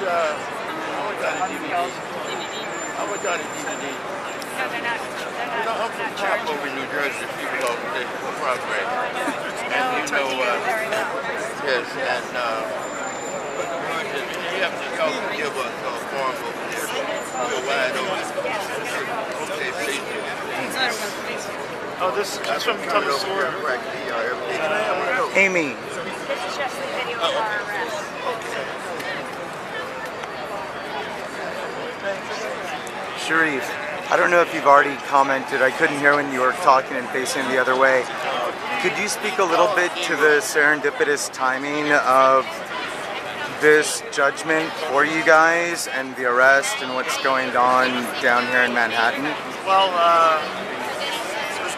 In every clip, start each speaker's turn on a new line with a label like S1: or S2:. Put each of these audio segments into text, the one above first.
S1: I would got a DVD.
S2: No, they're not.
S1: You know, I'm from Park over in New Jersey, people over there for progress.
S2: I know, very well.
S1: Yes, and you have to talk and give us a form over there. We're wide open. Okay, please.
S3: Oh, that's from Salazar.
S4: Amy.
S2: This is just the video of our arrest.
S4: Sharif, I don't know if you've already commented. I couldn't hear when you were talking and facing the other way. Could you speak a little bit to the serendipitous timing of this judgment for you guys and the arrest and what's going on down here in Manhattan?
S3: Well,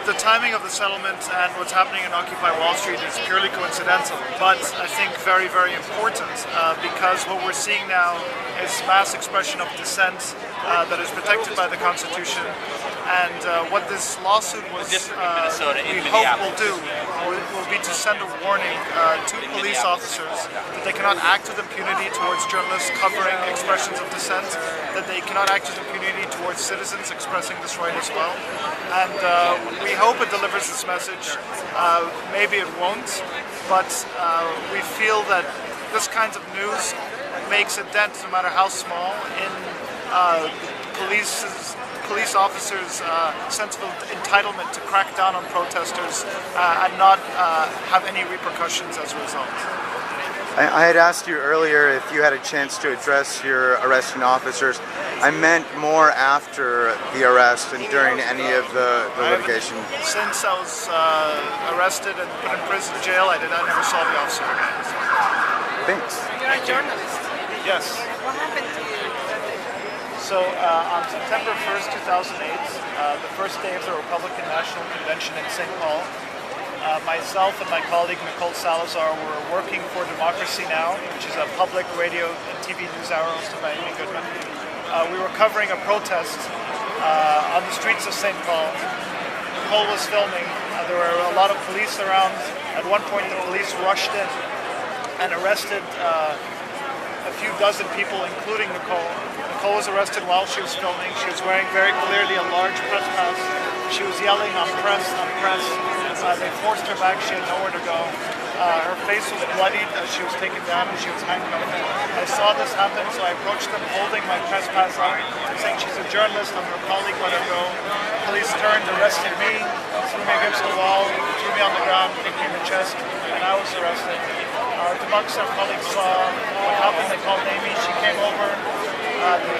S3: the timing of the settlement and what's happening in Occupy Wall Street is purely coincidental, but I think very, very important because what we're seeing now is mass expression of dissent that is protected by the Constitution, and what this lawsuit was, we hope will do, will be to send a warning to police officers that they cannot act with impunity towards journalists covering expressions of dissent, that they cannot act with impunity towards citizens expressing this right as well. And we hope it delivers this message. Maybe it won't, but we feel that this kind of news makes a dent, no matter how small, in police officers' sense of entitlement to crack down on protesters and not have any repercussions as a result.
S4: I had asked you earlier if you had a chance to address your arresting officers. I meant more after the arrest and during any of the litigation.
S3: Since I was arrested and put in prison jail, I never saw the officer again.
S4: Thanks.
S5: You're a journalist.
S3: Yes.
S5: What happened to you?
S3: So on September 1st, 2008, the first day of the Republican National Convention in St. Paul, myself and my colleague Nicole Salazar were working for Democracy Now!, which is a public radio and TV news hour hosted by Goodman. We were covering a protest on the streets of St. Paul. Nicole was filming. There were a lot of police around. At one point, the police rushed in and arrested a few dozen people, including Nicole. Nicole was arrested while she was filming. She was wearing very clearly a large press pass. She was yelling, "I'm press, I'm press." They forced her back. She had nowhere to go. Her face was bloodied as she was taken down and she was handcuffed. I saw this happen, so I approached them holding my press pass out, saying she's a journalist, I'm her colleague, let her go. Police turned, arrested me, threw me against the wall, threw me on the ground, kicked me in the chest, and I was arrested. Democracy colleagues saw what happened. They called Amy. She came over.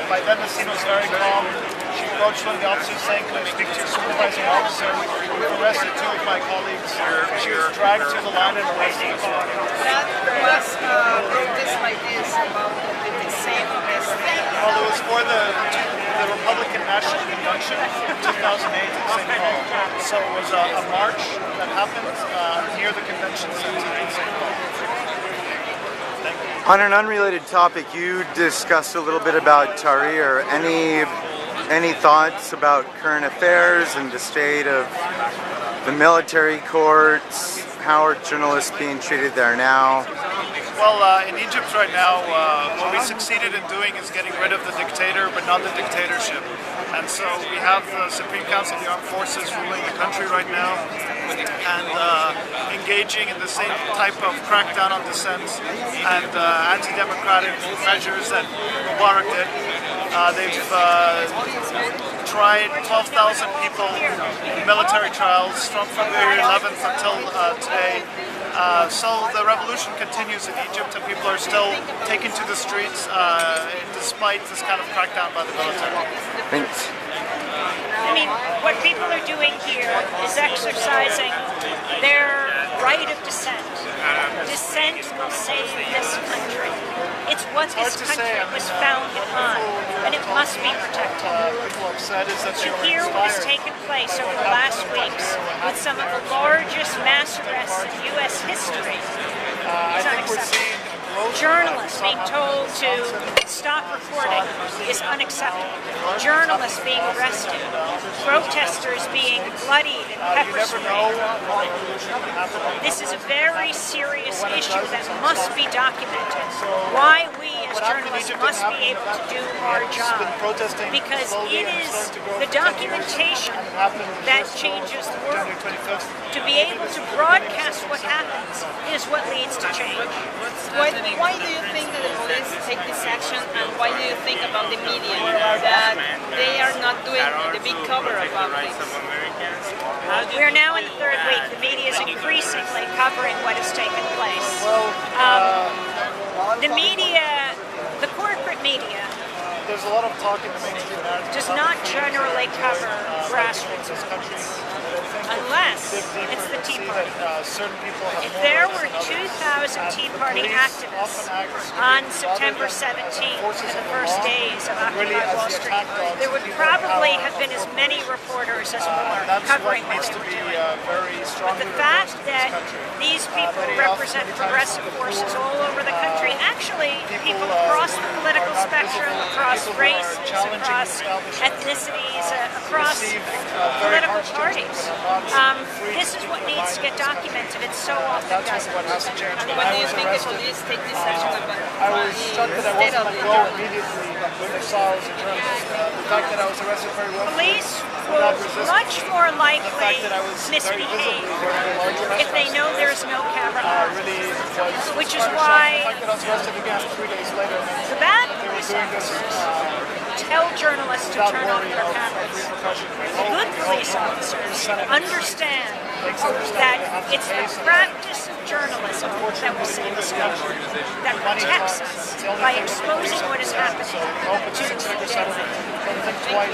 S3: By then the scene was very calm. She approached one of the officers saying, "Can I speak to your supervising officer?" We arrested two of my colleagues. She was dragged to the line and arrested as well.
S5: That was protest like this about the dissent of this thing.
S3: Well, it was for the Republican National Convention in 2008 in St. Paul. So it was a march that happened near the convention center in St. Paul. Thank you.
S4: On an unrelated topic, you discussed a little bit about Tahrir. Any thoughts about current affairs and the state of the military courts? How are journalists being treated there now?
S3: Well, in Egypt right now, what we succeeded in doing is getting rid of the dictator, but not the dictatorship. And so we have the Supreme Council of the Armed Forces ruling the country right now and engaging in the same type of crackdown on dissent and anti-democratic measures that Mubarak did. They've tried 12,000 people in military trials from February 11th until today. So the revolution continues in Egypt and people are still taken to the streets despite this kind of crackdown by the military.
S4: Thanks.
S2: I mean, what people are doing here is exercising their right of dissent. Dissent will save this country. It's what this country was founded on, and it must be protected. To hear what has taken place over the last weeks with some of the largest mass arrests in U.S. history is unacceptable. Journalists being told to stop reporting is unacceptable. Journalists being arrested, protesters being bloodied and
S3: You never know what can happen.
S2: This is a very serious issue that must be documented. Why we as journalists must be able to do our job. Because it is the documentation that changes the world. To be able to broadcast what happens is what leads to change.
S5: Why do you think that the police take this action, and why do you think about the media that they are not doing the big cover about this?
S2: We are now in the third week. The media is increasingly covering what has taken place. The media, the corporate media,
S3: there's a lot of talk in the mainstream narrative
S2: does not generally cover grassroots movements, unless it's the Tea Party. If there were 2,000 Tea Party activists on September 17th, in the first days of Occupy Wall Street, there would probably have been as many reporters as more covering what they were doing. But the fact that these people represent progressive forces all over the country, actually people across the political spectrum, across races, across ethnicities, across political parties. This is what needs to get documented. It so often doesn't.
S5: What do you think the police take this action about?
S3: I was shocked that I wasn't let go immediately when they saw I was a journalist. The fact that I was arrested very well.
S2: Police will much more likely misbehave if they know there's no camera on. Which is why the bad police officers tell journalists to turn off their cameras. The good police officers understand that it's the practice of journalism that will save us all, that protects us by exposing what is happening to the deadline.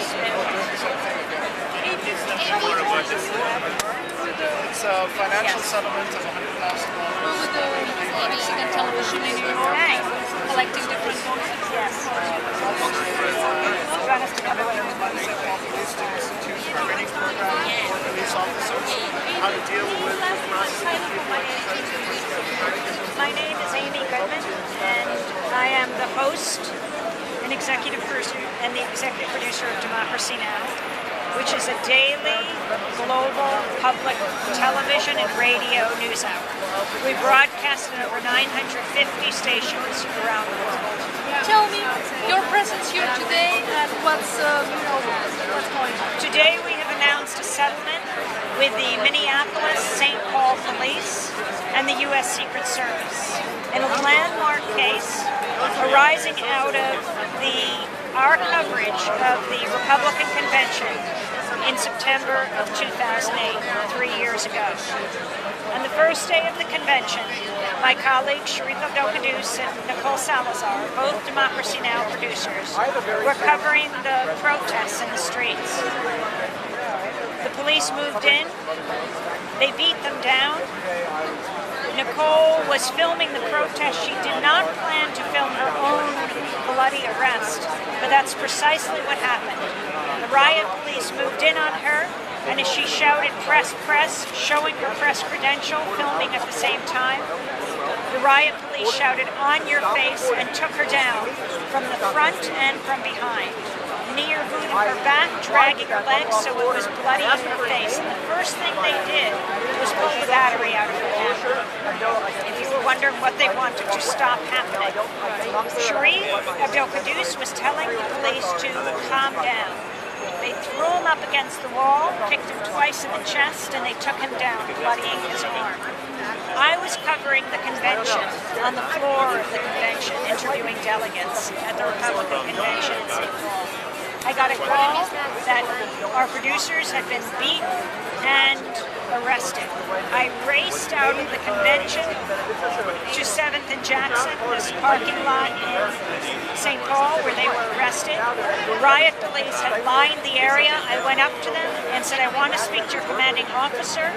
S3: It's a financial settlement of $100,000.
S6: ABC and television in New York, collecting different voices.
S2: Yes.
S3: Training program for police officers, how to deal with
S2: My name is Amy Goodman, and I am the host and executive producer of Democracy Now!, which is a daily, global, public television and radio news hour. We broadcast in over 950 stations around the world.
S6: Tell me your presence here today and what's going on.
S2: Today we have announced a settlement with the Minneapolis St. Paul Police and the U.S. Secret Service in a landmark case arising out of our coverage of the Republican Convention in September of 2008, 3 years ago. On the first day of the convention, my colleagues Sharif Kouddous and Nicole Salazar, both Democracy Now! Producers, were covering the protests in the streets. The police moved in, they beat them down. Nicole was filming the protest. She did not plan to film her own bloody arrest, but that's precisely what happened. The riot police moved in on her, and as she shouted, "Press, press," showing her press credential, filming at the same time, the riot police shouted, "On your face," and took her down from the front and from behind. Knee or boot in her back, dragging her legs so it was bloody in her face. And the first thing they did was pull the battery out of her camera. If you were wondering what they wanted to stop happening, Sharif Abdel Kouddous was telling the police to calm down. They threw him up against the wall, kicked him twice in the chest, and they took him down, bloodying his arm. I was covering the convention on the floor of the convention, interviewing delegates at the Republican convention in St. Paul. I got a call that our producers had been beaten and arrested. I raced out of the convention to 7th and Jackson, this parking lot in St. Paul where they were arrested. Riot police had lined the area. I went up to them and said, "I want to speak to your commanding officer.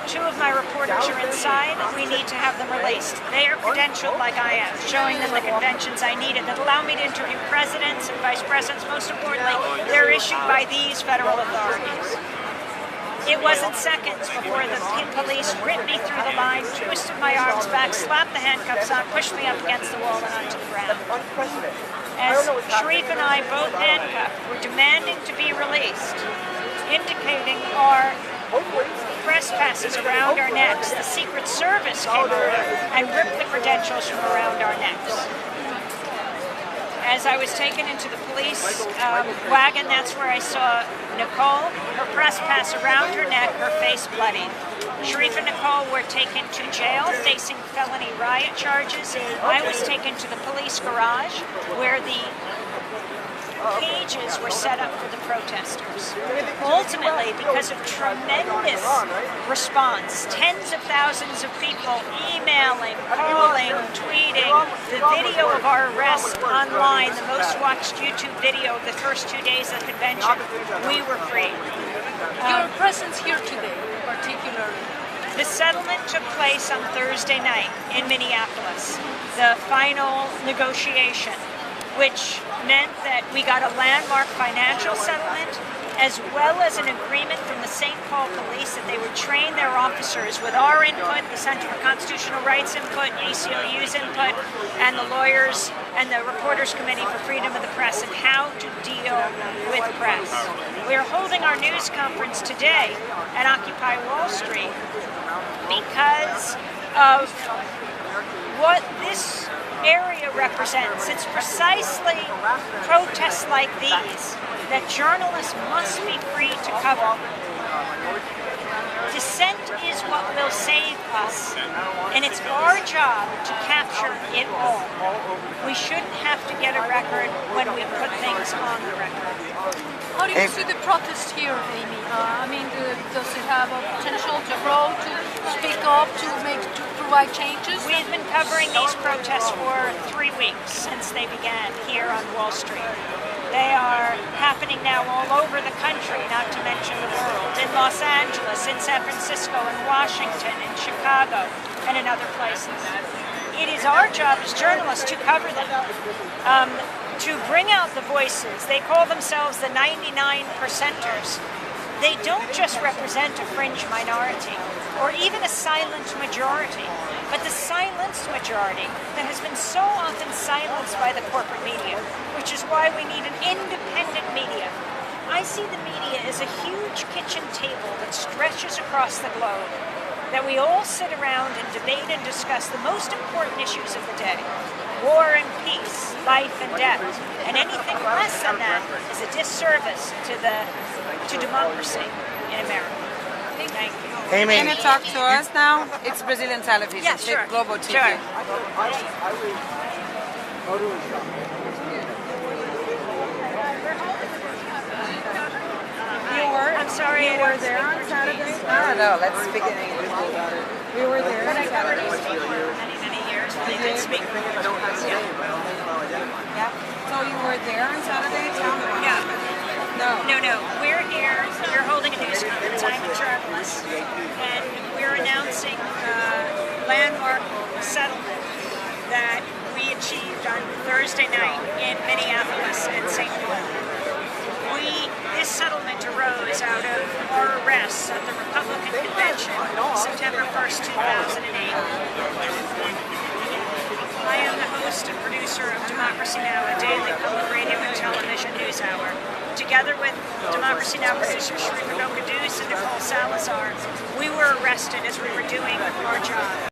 S2: 2 of my reporters are inside. We need to have them released. They are credentialed like I am, showing them the conventions I needed that allow me to interview presidents and vice presidents. Most importantly, they're issued by these federal authorities." It wasn't seconds before the police ripped me through the line, twisted my arms back, slapped the handcuffs on, pushed me up against the wall and onto the ground. As Sharif and I, both handcuffed, were demanding to be released, indicating our trespasses around our necks, the Secret Service came over and ripped the credentials from around our necks. As I was taken into the police wagon, that's where I saw Nicole, her press pass around her neck, her face bloody. Sharif and Nicole were taken to jail facing felony riot charges. I was taken to the police garage where the cages were set up for the protesters. Ultimately, because of tremendous response, tens of thousands of people emailing, calling, tweeting, the video of our arrest online, the most watched YouTube video of the first 2 days of the convention, we were free.
S6: Your presence here today, particularly.
S2: The settlement took place on Thursday night in Minneapolis, the final negotiation, which meant that we got a landmark financial settlement as well as an agreement from the St. Paul police that they would train their officers with our input, the Center for Constitutional Rights input, ACLU's input, and the lawyers and the Reporters Committee for Freedom of the Press and how to deal with press. We're holding our news conference today at Occupy Wall Street because of what this area represents. It's precisely protests like these that journalists must be free to cover. Dissent is what will save us, and it's our job to capture it all. We shouldn't have to get a record when we put things on the record.
S6: How do you see the protest here, Amy? Does it have a potential to grow, to speak up, to provide changes?
S2: We've been covering these protests for 3 weeks since they began here on Wall Street. They are happening now all over the country, not to mention the world, in Los Angeles, in San Francisco, in Washington, in Chicago, and in other places. It is our job as journalists to cover them, to bring out the voices. They call themselves the 99 percenters. They don't just represent a fringe minority or even a silent majority, but the silenced majority that has been so often silenced by the corporate media, which is why we need an independent media. I see the media as a huge kitchen table that stretches across the globe, that we all sit around and debate and discuss the most important issues of the day. War and peace, life and death, and anything less than that is a disservice to democracy in America. Thank you.
S4: Amy.
S7: Can you talk to us now? It's Brazilian television.
S2: Yeah, sure.
S7: Global TV.
S2: Sure. I'm sorry.
S7: You were there on Saturday? No, let's speak in English about it. We were there on Saturday.
S2: Many years. They did speak.
S7: Yeah. So you were there on Saturday? Tell me.
S2: Yeah.
S7: No.
S2: We're here. We're holding a news conference. I'm a journalist, and we're announcing a landmark settlement that we achieved on Thursday night in Minneapolis and St. Paul. This settlement arose out of our arrests at the Republican Convention, September 1st, 2008. I am the host and producer of Democracy Now!, a daily public radio and television news hour. Together with Democracy Now! Producer Sharif and Kouddous and Nicole Salazar, we were arrested as we were doing our job.